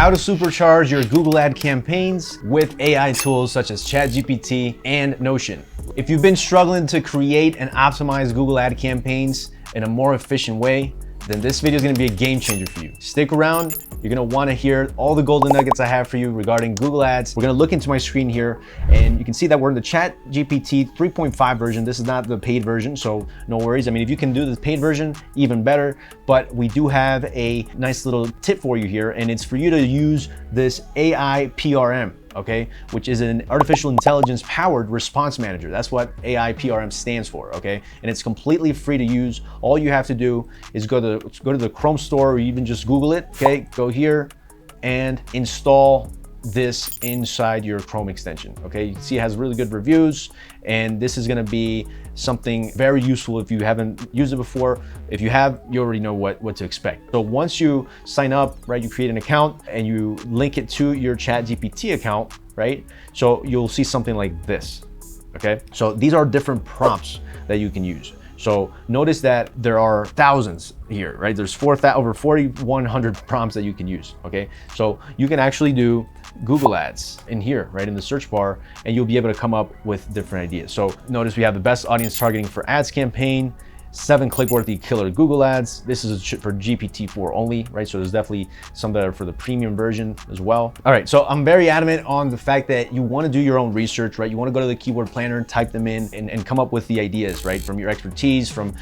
how to supercharge your Google ad campaigns with AI tools such as ChatGPT and Notion. If you've been struggling to create and optimize Google ad campaigns in a more efficient way, then this video is going to be a game changer for you. Stick around. You're going to want to hear all the golden nuggets I have for you regarding Google Ads. We're going to look into my screen here, and you can see that we're in the ChatGPT 3.5 version. This is not the paid version, so no worries. I mean, if you can do the paid version, even better. But we do have a nice little tip for you here, and it's for you to use this AIPRM. Okay, which is an artificial intelligence powered response manager. That's what AIPRM stands for, okay? And it's completely free to use. All you have to do is go to the Chrome store, or even just Google it, okay? Go here and install this inside your Chrome extension, okay? You can see it has really good reviews, and this is gonna be something very useful if you haven't used it before. If you have, you already know what to expect. So once you sign up, right, you create an account and you link it to your ChatGPT account, right? So you'll see something like this, okay? So these are different prompts that you can use. So notice that there are thousands here, right? There's over 4,100 prompts that you can use, okay? So you can actually do Google Ads in here, right, in the search bar, and you'll be able to come up with different ideas. So notice we have the best audience targeting for ads campaign, 7 click-worthy killer Google ads. This is for GPT-4 only, right? So there's definitely some that are for the premium version as well. All right, so I'm very adamant on the fact that you want to do your own research, right? You want to go to the keyword planner, type them in, and come up with the ideas, right? From your expertise, from,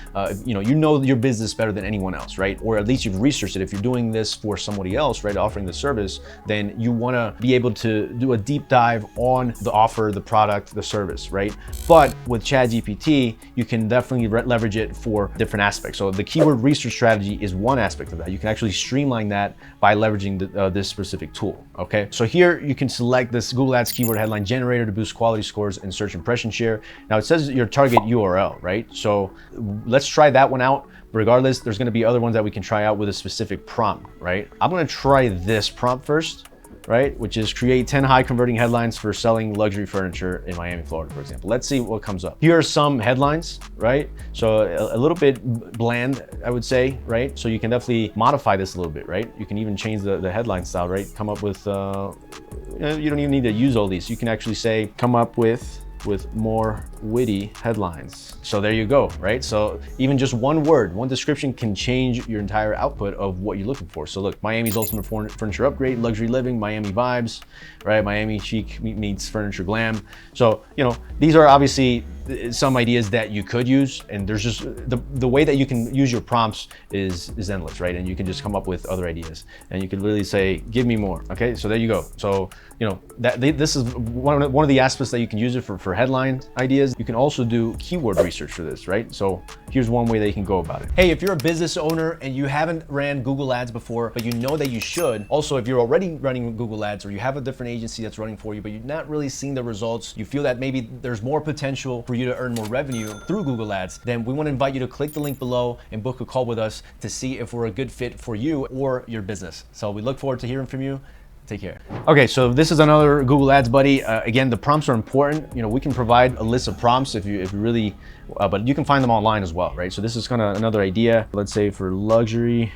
you know your business better than anyone else, right? Or at least you've researched it. If you're doing this for somebody else, right, offering the service, then you want to be able to do a deep dive on the offer, the product, the service, right? But with ChatGPT, you can definitely leverage it for different aspects. So the keyword research strategy is one aspect of that. You can actually streamline that by leveraging this specific tool, okay? So here you can select this Google Ads keyword headline generator to boost quality scores and search impression share. Now it says your target URL, right? So let's try that one out. Regardless, there's gonna be other ones that we can try out with a specific prompt, right? I'm gonna try this prompt first, right? Which is create 10 high converting headlines for selling luxury furniture in Miami, Florida, for example. Let's see what comes up. Here are some headlines, right? So a little bit bland, I would say, right? So you can definitely modify this a little bit, right? You can even change the headline style, right? Come up with, you don't even need to use all these. You can actually say, come up with more witty headlines. So there you go, right? So even just one word, one description can change your entire output of what you're looking for. So look, Miami's ultimate furniture upgrade, luxury living, Miami vibes, right? Miami chic meets furniture glam. So, you know, these are obviously some ideas that you could use, and there's just the way that you can use your prompts is endless, right? And you can just come up with other ideas, and you can literally say, give me more, okay? So there you go. So, you know, this is one of the aspects that you can use it for headline ideas. You can also do keyword research for this, right? So here's one way that you can go about it. Hey, if you're a business owner and you haven't ran Google Ads before, but you know that you should, also if you're already running Google Ads, or you have a different agency that's running for you, but you're not really seeing the results, you feel that maybe there's more potential for you to earn more revenue through Google Ads, then we want to invite you to click the link below and book a call with us to see if we're a good fit for you or your business. So we look forward to hearing from you. Take care. Okay, so this is another Google Ads buddy. Again, the prompts are important. You know, we can provide a list of prompts if you really, but you can find them online as well, right? So this is kind of another idea. Let's say for luxury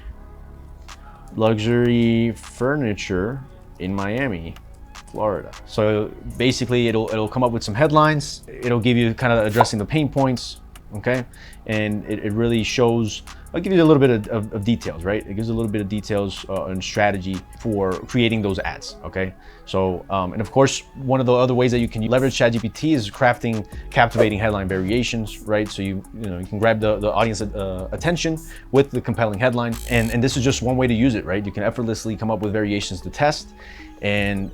furniture in Miami, Florida. So basically it'll come up with some headlines. It'll give you kind of addressing the pain points, okay? And it really shows, I'll give you a little bit of details, right? It gives a little bit of details and strategy for creating those ads, okay? So, and of course, one of the other ways that you can leverage ChatGPT is crafting captivating headline variations, right? So you can grab the audience attention with the compelling headline. And this is just one way to use it, right? You can effortlessly come up with variations to test and,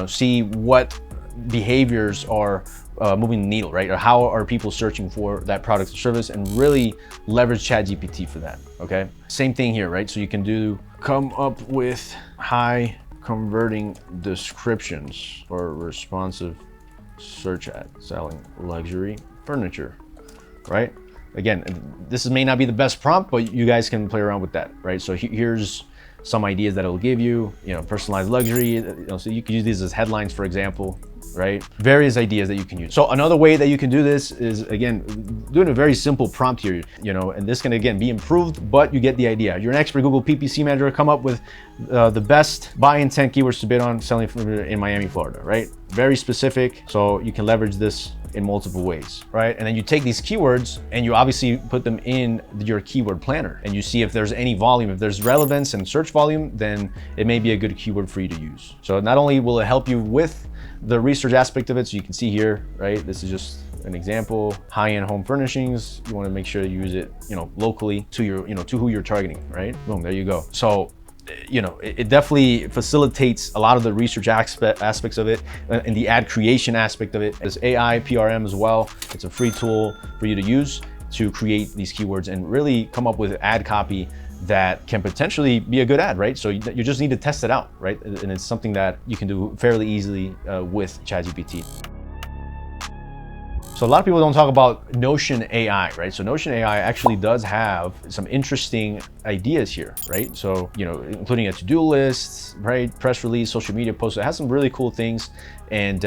see what behaviors are moving the needle, right? Or how are people searching for that product or service, and really leverage ChatGPT for that, okay? Same thing here, right? So you can come up with high converting descriptions for responsive search ad selling luxury furniture, right? Again, this may not be the best prompt, but you guys can play around with that, right? So here's some ideas that it'll give you, personalized luxury, so you can use these as headlines, for example, right? Various ideas that you can use. So another way that you can do this is, again, doing a very simple prompt here, and this can, again, be improved, but you get the idea. You're an expert Google PPC manager, come up with the best buy intent keywords to bid on selling in Miami, Florida, right? Very specific, so you can leverage this in multiple ways, right? And then you take these keywords and you obviously put them in your keyword planner, and you see if there's any volume. If there's relevance and search volume, then it may be a good keyword for you to use. So not only will it help you with the research aspect of it, so you can see here, right? This is just an example, high-end home furnishings. You want to make sure you use it, locally to your, to who you're targeting, right? Boom, there you go. So it definitely facilitates a lot of the research aspects of it and the ad creation aspect of it. There's AIPRM as well. It's a free tool for you to use to create these keywords and really come up with ad copy that can potentially be a good ad, right? So you just need to test it out, right? And it's something that you can do fairly easily with ChatGPT. So a lot of people don't talk about Notion AI, right? So Notion AI actually does have some interesting ideas here, right? So, including a to-do list, right? Press release, social media posts. It has some really cool things. And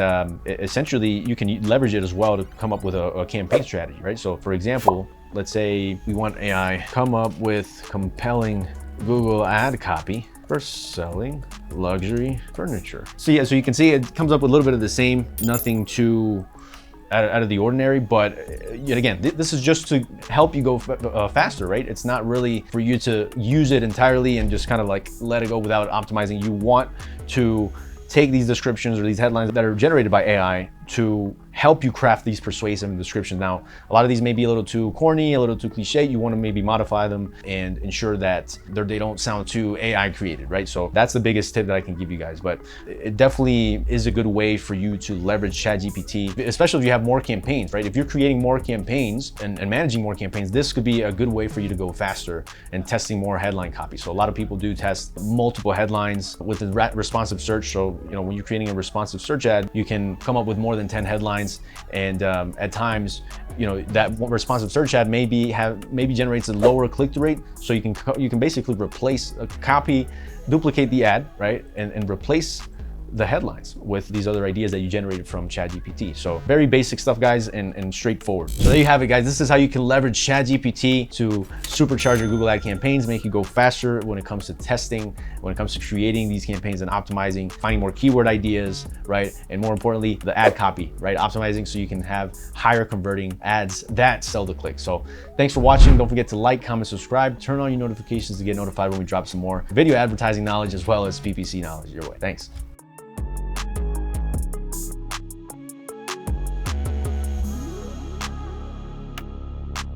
essentially you can leverage it as well to come up with a campaign strategy, right? So for example, let's say we want AI come up with compelling Google ad copy for selling luxury furniture. So yeah, so you can see it comes up with a little bit of the same, nothing too out of the ordinary, but yet again, this is just to help you go faster, right? It's not really for you to use it entirely and just kind of like let it go without optimizing. You want to take these descriptions or these headlines that are generated by AI to help you craft these persuasive descriptions. Now, a lot of these may be a little too corny, a little too cliche. You want to maybe modify them and ensure that they don't sound too AI created, right? So that's the biggest tip that I can give you guys. But it definitely is a good way for you to leverage ChatGPT, especially if you have more campaigns, right? If you're creating more campaigns and managing more campaigns, this could be a good way for you to go faster and testing more headline copy. So a lot of people do test multiple headlines with the responsive search. So, when you're creating a responsive search ad, you can come up with more than 10 headlines. And at times, that responsive search ad maybe generates a lower click-through rate. So you can basically replace a copy, duplicate the ad, right? And replace the headlines with these other ideas that you generated from ChatGPT. So very basic stuff, guys, and straightforward. So there you have it, guys. This is how you can leverage ChatGPT to supercharge your Google ad campaigns, make you go faster when it comes to testing, when it comes to creating these campaigns and optimizing, finding more keyword ideas, right? And more importantly, the ad copy, right? Optimizing so you can have higher converting ads that sell the click. So thanks for watching. Don't forget to like, comment, subscribe, turn on your notifications to get notified when we drop some more video advertising knowledge as well as PPC knowledge your way. Thanks.